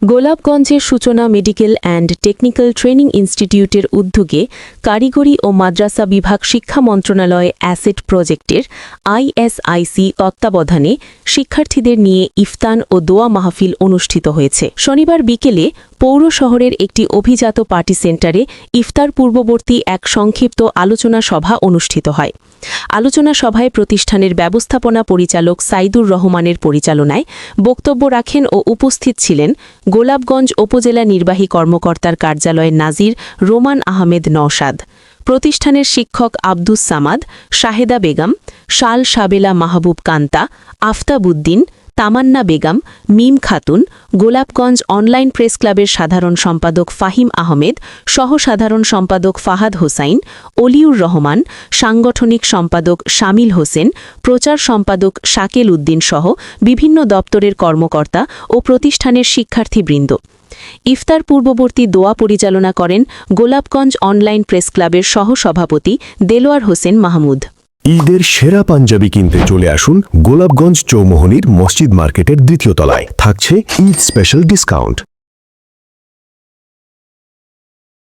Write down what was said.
গোলাপগঞ্জের সূচনা medical and technical training ইনস্টিটিউটের উদ্যোগে কারিগরি ও মাদ্রাসা বিভাগ শিক্ষা মন্ত্রণালয় অ্যাসেট প্রজেক্টের আইএসআইসি তত্ত্বাবধানে শিক্ষার্থীদের নিয়ে ইফতার ও দোয়া মাহফিল অনুষ্ঠিত হয়েছে। শনিবার বিকেলে পৌর শহরের একটি অভিজাত পার্টি সেন্টারে ইফতার পূর্ববর্তী এক সংক্ষিপ্ত আলোচনা সভা অনুষ্ঠিত হয়। আলোচনা সভায় প্রতিষ্ঠানের ব্যবস্থাপনা পরিচালক সাইদুর রহমানের পরিচালনায় বক্তব্য রাখেন ও উপস্থিত ছিলেন গোলাপগঞ্জ উপজেলা নির্বাহী কর্মকর্তার কার্যালয়ের নাজির রোমান আহমেদ নওশাদ, প্রতিষ্ঠানের শিক্ষক আব্দুস সামাদ, শাহেদা বেগম, শাল সাবেলা মাহবুব কান্তা, আফতাব উদ্দিন, তামান্না বেগম, মিম খাতুন, গোলাপগঞ্জ অনলাইন প্রেস ক্লাবের সাধারণ সম্পাদক ফাহিম আহমেদ, সহ সাধারণ সম্পাদক ফাহাদ হোসাইন, অলিউর রহমান, সাংগঠনিক সম্পাদক শামিল হোসেন, প্রচার সম্পাদক শাকেল উদ্দিন সহ বিভিন্ন দপ্তরের কর্মকর্তা ও প্রতিষ্ঠানের শিক্ষার্থীবৃন্দ। ইফতার পূর্ববর্তী দোয়া পরিচালনা করেন গোলাপগঞ্জ অনলাইন প্রেস ক্লাবের সহ-সভাপতি দেলোয়ার হোসেন মাহমুদ। ঈদের সেরা পাঞ্জাবি কিনতে চলে আসুন গোলাপগঞ্জ চৌমোহনীর মসজিদ মার্কেটের দ্বিতীয় তলায়। থাকছে ঈদ স্পেশাল ডিসকাউন্ট।